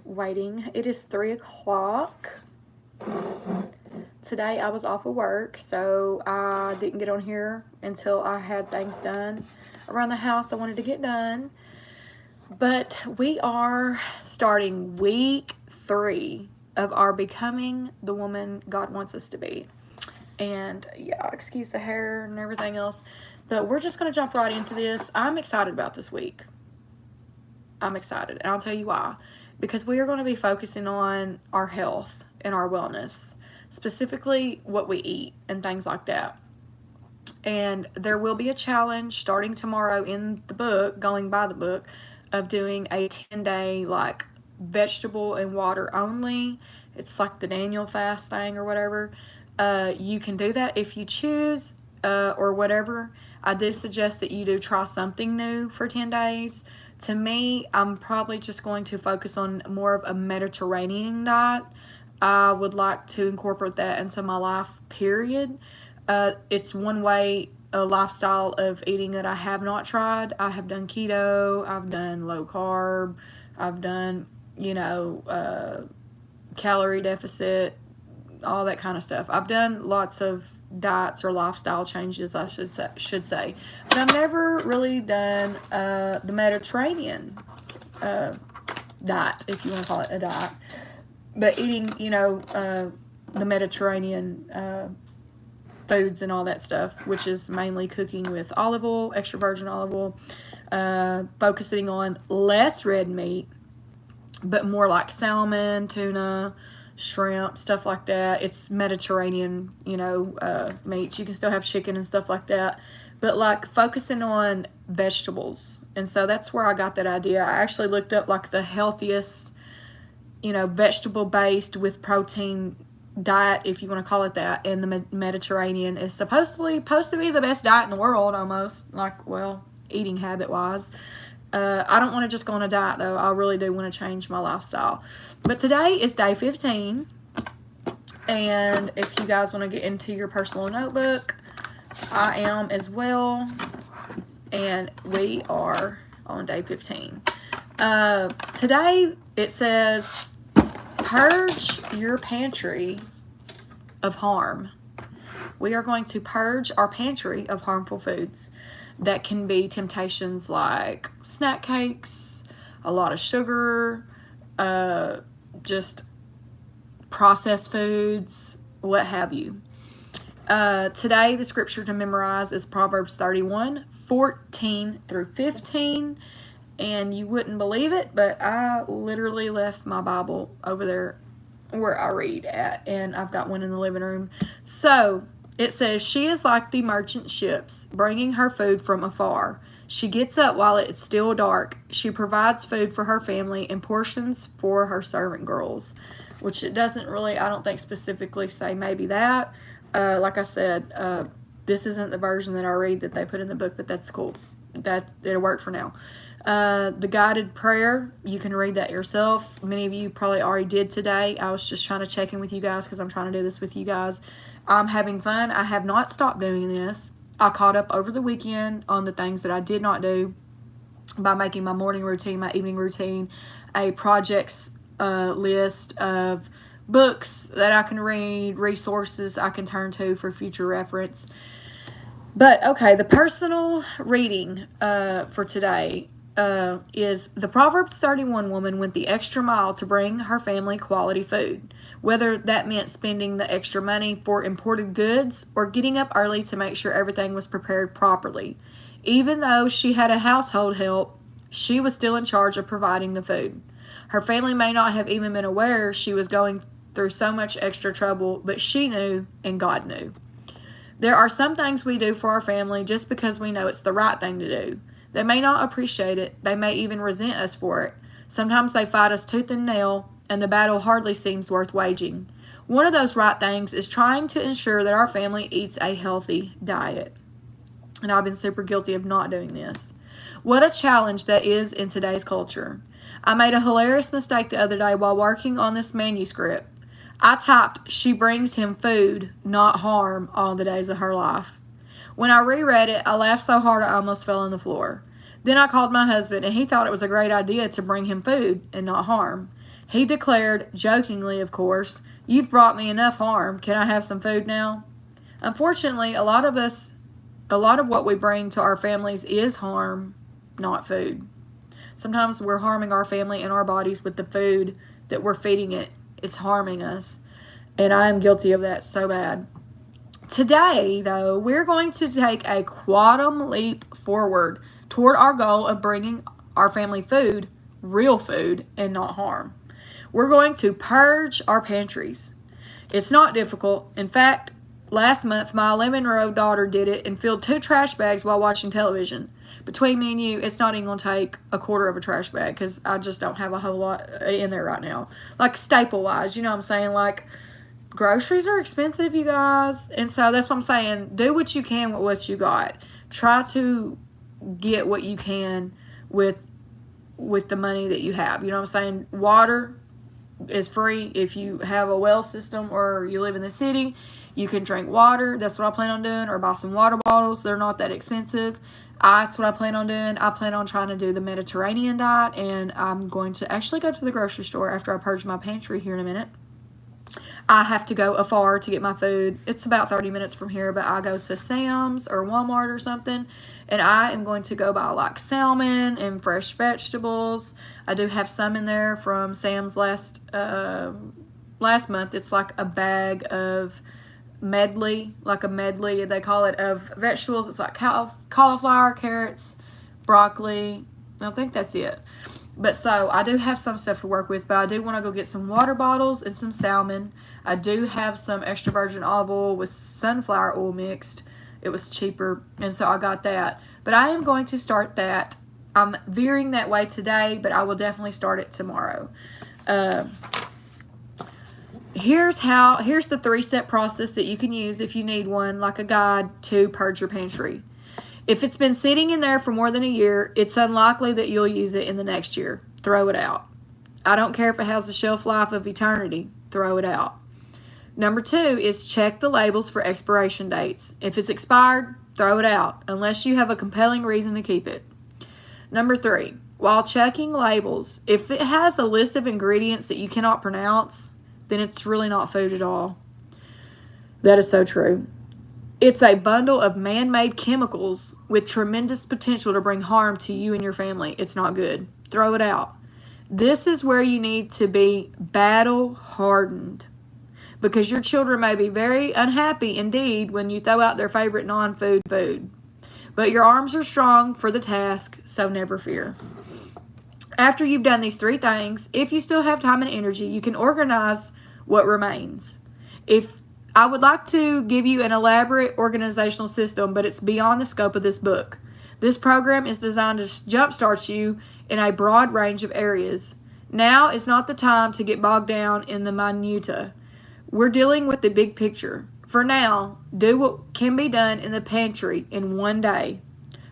waiting. It is 3 o'clock. Today I was off of work, so I didn't get on here until I had things done around the house I wanted to get done. But we are starting week 3 of our becoming the woman God wants us to be. And yeah, excuse the hair and everything else, but we're just going to jump right into this. I'm excited about this week. I'm excited, and I'll tell you why. Because we are going to be focusing on our health and our wellness, specifically what we eat and things like that. And there will be a challenge starting tomorrow in the book, going by the book, of doing a 10-day like vegetable and water only. It's like the Daniel fast thing or whatever. You can do that if you choose, or whatever. I do suggest that you do try something new for 10 days. To me, I'm probably just going to focus on more of a Mediterranean diet. I would like to incorporate that into my life, period. It's one way, a lifestyle of eating that I have not tried. I have done keto, I've done low carb, I've done, calorie deficit, all that kind of stuff. I've done lots of diets or lifestyle changes, I should say. But I've never really done the Mediterranean diet, if you want to call it a diet. But eating, the Mediterranean foods and all that stuff, which is mainly cooking with olive oil, extra virgin olive oil, focusing on less red meat, but more like salmon, tuna, shrimp, stuff like that. It's Mediterranean, meats. You can still have chicken and stuff like that, but like focusing on vegetables. And so that's where I got that idea. I actually looked up like the healthiest, vegetable based with protein diet, if you want to call it that, and the Mediterranean is supposed to be the best diet in the world, almost, like, well, eating habit wise. I don't want to just go on a diet, though. I really do want to change my lifestyle. But today is day 15, and if you guys want to get into your personal notebook, I am as well, and we are on day 15. Today it says, purge your pantry of harm. We are going to purge our pantry of harmful foods. That can be temptations like snack cakes, a lot of sugar, just processed foods, what have you. Today, the scripture to memorize is Proverbs 31:14 through 15. And you wouldn't believe it, but I literally left my Bible over there where I read at, and I've got one in the living room. So it says, she is like the merchant ships, bringing her food from afar. She gets up while it's still dark. She provides food for her family and portions for her servant girls, which it doesn't really, I don't think, specifically say maybe that. Like I said, this isn't the version that I read that they put in the book, but that's cool. It'll work for now. The guided prayer, you can read that yourself. Many of you probably already did today. I was just trying to check in with you guys because I'm trying to do this with you guys. I'm having fun. I have not stopped doing this. I caught up over the weekend on the things that I did not do by making my morning routine, my evening routine, a projects list of books that I can read, resources I can turn to for future reference. But, okay, the personal reading for today is the Proverbs 31 woman went the extra mile to bring her family quality food, whether that meant spending the extra money for imported goods or getting up early to make sure everything was prepared properly. Even though she had a household help, she was still in charge of providing the food. Her family may not have even been aware she was going through so much extra trouble, but she knew and God knew. There are some things we do for our family just because we know it's the right thing to do. They may not appreciate it. They may even resent us for it. Sometimes they fight us tooth and nail, and the battle hardly seems worth waging. One of those right things is trying to ensure that our family eats a healthy diet. And I've been super guilty of not doing this. What a challenge that is in today's culture. I made a hilarious mistake the other day while working on this manuscript. I typed, she brings him food, not harm, all the days of her life. When I reread it, I laughed so hard I almost fell on the floor. Then I called my husband, and he thought it was a great idea to bring him food and not harm. He declared, jokingly of course, "You've brought me enough harm. Can I have some food now?" Unfortunately, a lot of what we bring to our families is harm, not food. Sometimes we're harming our family and our bodies with the food that we're feeding it. It's harming us. And I am guilty of that so bad. Today, though, we're going to take a quantum leap forward toward our goal of bringing our family food, real food, and not harm. We're going to purge our pantries. It's not difficult. In fact, last month, my 11-year-old daughter did it and filled 2 trash bags while watching television. Between me and you, it's not even going to take a quarter of a trash bag because I just don't have a whole lot in there right now. Like, staple-wise, you know what I'm saying? Like, groceries are expensive, you guys. And so that's what I'm saying. Do what you can with what you got. Try to get what you can with the money that you have. You know what I'm saying? Water is free if you have a well system or you live in the city. You can drink water. That's what I plan on doing. Or buy some water bottles. They're not that expensive. That's what I plan on doing. I plan on trying to do the Mediterranean diet. And I'm going to actually go to the grocery store after I purge my pantry here in a minute. I have to go afar to get my food. It's about 30 minutes from here, but I go to Sam's or Walmart or something, and I am going to go buy like salmon and fresh vegetables. I do have some in there from Sam's last month. It's like a bag of medley, they call it, of vegetables. It's like cauliflower, carrots, broccoli. I think that's it. But so I do have some stuff to work with, but I do want to go get some water bottles and some salmon. I do have some extra virgin olive oil with sunflower oil mixed. It was cheaper, and so I got that. But I am going to start that. I'm veering that way today, but I will definitely start it tomorrow. Here's the 3-step process that you can use if you need one, like a guide to purge your pantry. If it's been sitting in there for more than a year, it's unlikely that you'll use it in the next year. Throw it out. I don't care if it has the shelf life of eternity. Throw it out. Number 2 is check the labels for expiration dates. If it's expired, throw it out, unless you have a compelling reason to keep it. Number 3, while checking labels, if it has a list of ingredients that you cannot pronounce, then it's really not food at all. That is so true. It's a bundle of man-made chemicals with tremendous potential to bring harm to you and your family. It's not good. Throw it out. This is where you need to be battle-hardened, because your children may be very unhappy indeed when you throw out their favorite non-food food. But your arms are strong for the task, so never fear. After you've done these 3 things, if you still have time and energy, you can organize what remains. I would like to give you an elaborate organizational system, but it's beyond the scope of this book. This program is designed to jumpstart you in a broad range of areas. Now is not the time to get bogged down in the minutiae. We're dealing with the big picture. For now, do what can be done in the pantry in one day.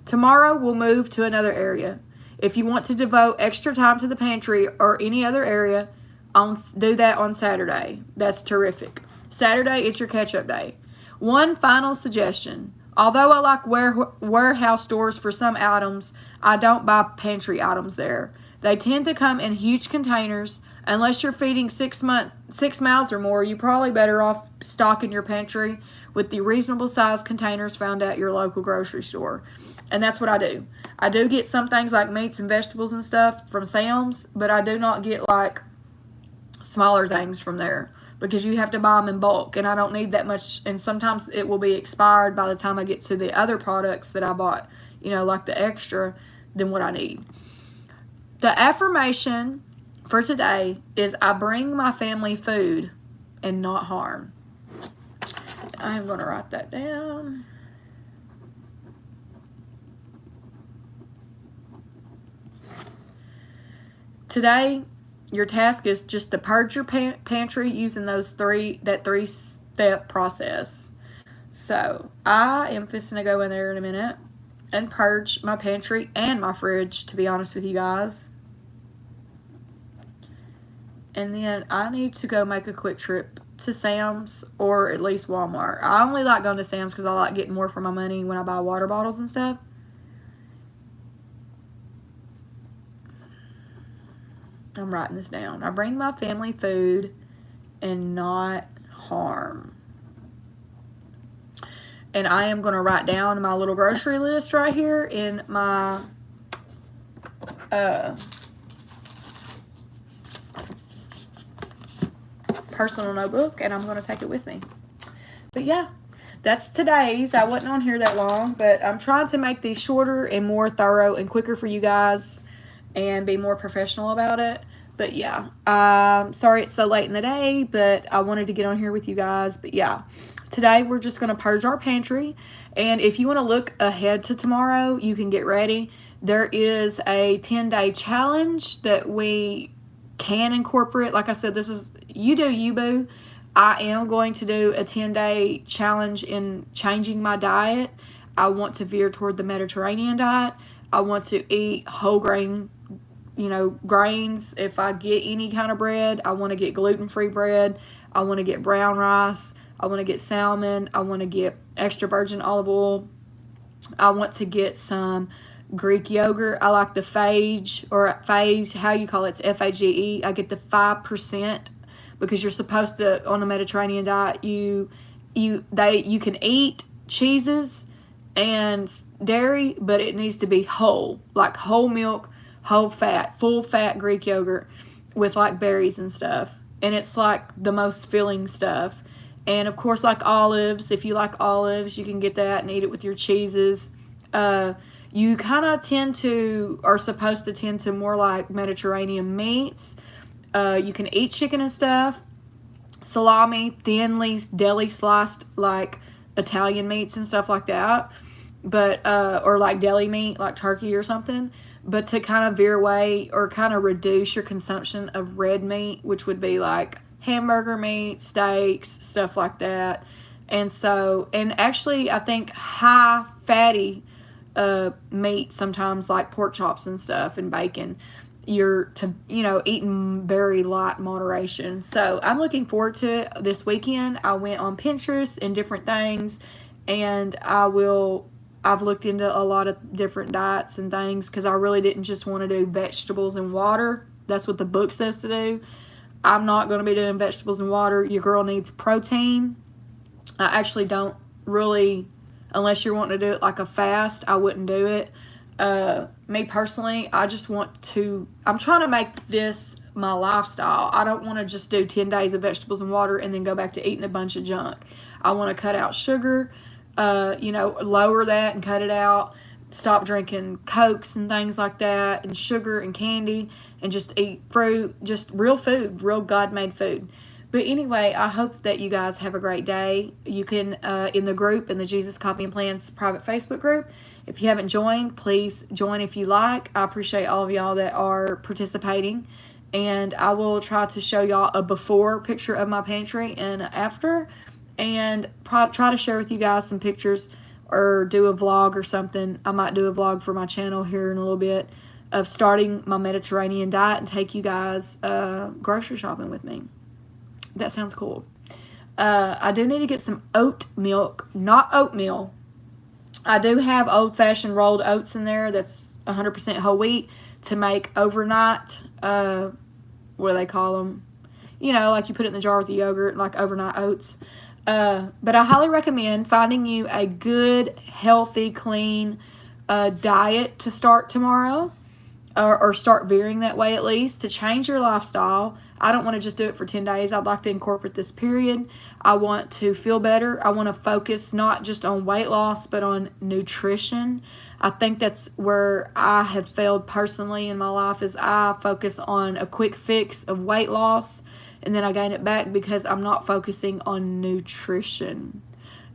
Tomorrow, we'll move to another area. If you want to devote extra time to the pantry or any other area, do that on Saturday. That's terrific. Saturday is your catch-up day. One final suggestion. Although I like warehouse stores for some items, I don't buy pantry items there. They tend to come in huge containers. Unless you're feeding 6 miles or more, you're probably better off stocking your pantry with the reasonable size containers found at your local grocery store. And that's what I do. I do get some things like meats and vegetables and stuff from Sam's, but I do not get like smaller things from there, because you have to buy them in bulk, and I don't need that much, and sometimes it will be expired by the time I get to the other products that I bought, like the extra than what I need. The affirmation for today is, I bring my family food and not harm. I'm going to write that down. Today, your task is just to purge your pantry using that 3-step process. So, I am fixing to go in there in a minute and purge my pantry and my fridge, to be honest with you guys. And then I need to go make a quick trip to Sam's or at least Walmart. I only like going to Sam's because I like getting more for my money when I buy water bottles and stuff. I'm writing this down. I bring my family food and not harm. And I am going to write down my little grocery list right here in my personal notebook, and I'm going to take it with me. But yeah, that's today's. I wasn't on here that long, but I'm trying to make these shorter and more thorough and quicker for you guys and be more professional about it. But yeah, sorry it's so late in the day, but I wanted to get on here with you guys. But yeah, today we're just going to purge our pantry. And if you want to look ahead to tomorrow, you can get ready. There is a 10-day challenge that we can incorporate. Like I said, this is you do you, boo. I am going to do a 10-day challenge in changing my diet. I want to veer toward the Mediterranean diet. I want to eat whole grain, grains. If I get any kind of bread, I want to get gluten-free bread. I want to get brown rice. I want to get salmon. I want to get extra virgin olive oil. I want to get some Greek yogurt. I like the phage, how you call it? It's F-A-G-E. I get the 5%. Because you're supposed to, on the Mediterranean diet, you can eat cheeses and dairy, but it needs to be whole, like whole milk, whole fat, full fat Greek yogurt with like berries and stuff. And it's like the most filling stuff. And of course, like olives, if you like olives, you can get that and eat it with your cheeses. You kind of are supposed to tend to more like Mediterranean meats. You can eat chicken and stuff, salami, thinly deli sliced like Italian meats and stuff like that, but or like deli meat like turkey or something. But to kind of veer away or kind of reduce your consumption of red meat, which would be like hamburger meat, steaks, stuff like that. And actually I think high fatty meat sometimes, like pork chops and stuff and bacon, you're eating very light moderation. So I'm looking forward to it. This weekend I went on Pinterest and different things, and I've looked into a lot of different diets and things because I really didn't just want to do vegetables and water. That's what the book says to do. I'm not going to be doing vegetables and water. Your girl needs protein. I actually don't really, unless you're wanting to do it like a fast, I wouldn't do it. Me personally, I'm trying to make this my lifestyle. I don't want to just do 10 days of vegetables and water and then go back to eating a bunch of junk. I want to cut out sugar, lower that and cut it out. Stop drinking Cokes and things like that, and sugar and candy, and just eat fruit, just real food, real God-made food. But anyway, I hope that you guys have a great day. You can, in the Jesus Coffee and Plans private Facebook group, if you haven't joined, please join if you like. I appreciate all of y'all that are participating. And I will try to show y'all a before picture of my pantry and after. And try to share with you guys some pictures or do a vlog or something. I might do a vlog for my channel here in a little bit of starting my Mediterranean diet and take you guys grocery shopping with me. That sounds cool. I do need to get some oat milk, not oatmeal. I do have old-fashioned rolled oats in there that's 100% whole wheat to make overnight, what do they call them? Like you put it in the jar with the yogurt, like overnight oats. But I highly recommend finding you a good, healthy, clean diet to start tomorrow. Or start veering that way at least, to change your lifestyle. I don't want to just do it for 10 days. I'd like to incorporate this period. I want to feel better. I want to focus not just on weight loss, but on nutrition. I think that's where I have failed personally in my life, is I focus on a quick fix of weight loss, and then I gain it back because I'm not focusing on nutrition.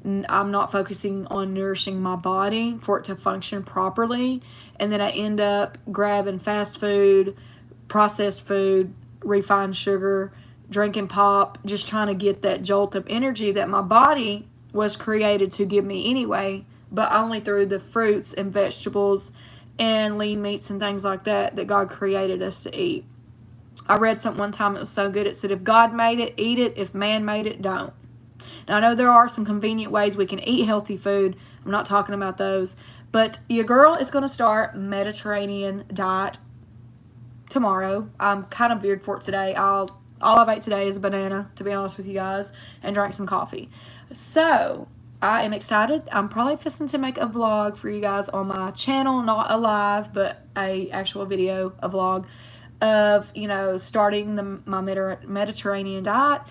I'm not focusing on nourishing my body for it to function properly. And then I end up grabbing fast food, processed food, refined sugar, drinking pop, just trying to get that jolt of energy that my body was created to give me anyway, but only through the fruits and vegetables and lean meats and things like that God created us to eat. I read something one time that was so good. It said, if God made it, eat it. If man made it, don't. Now, I know there are some convenient ways we can eat healthy food. I'm not talking about those. But your girl is going to start Mediterranean diet tomorrow. I'm kind of veered for it today. All I've ate today is a banana, to be honest with you guys, and drank some coffee. So I am excited. I'm probably fixing to make a vlog for you guys on my channel, not a live, but a actual video, a vlog of, you know, starting my Mediterranean diet.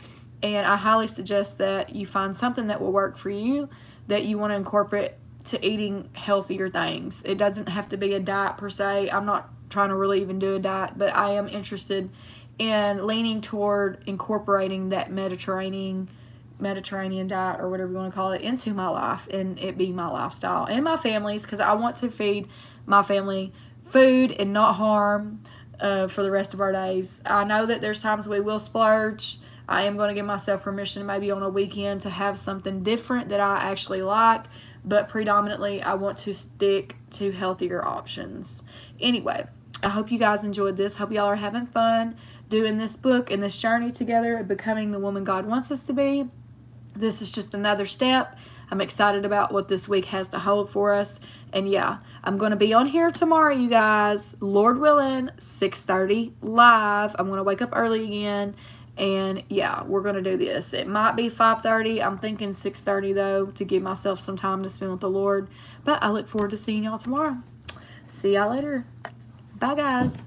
And I highly suggest that you find something that will work for you, that you want to incorporate to eating healthier things. It doesn't have to be a diet per se. I'm not trying to really even do a diet, but I am interested in leaning toward incorporating that Mediterranean diet, or whatever you want to call it, into my life, and it be my lifestyle and my family's, because I want to feed my family food and not harm for the rest of our days. I know that there's times we will splurge. I am going to give myself permission maybe on a weekend to have something different that I actually like, but predominantly I want to stick to healthier options. Anyway, I hope you guys enjoyed this. Hope y'all are having fun doing this book and this journey together of becoming the woman God wants us to be. This is just another step. I'm excited about what this week has to hold for us. And yeah, I'm going to be on here tomorrow, you guys. Lord willing, 6:30 live. I'm going to wake up early again. And yeah, we're going to do this. It might be 5:30. I'm thinking 6:30 though, to give myself some time to spend with the Lord. But I look forward to seeing y'all tomorrow. See y'all later. Bye, guys.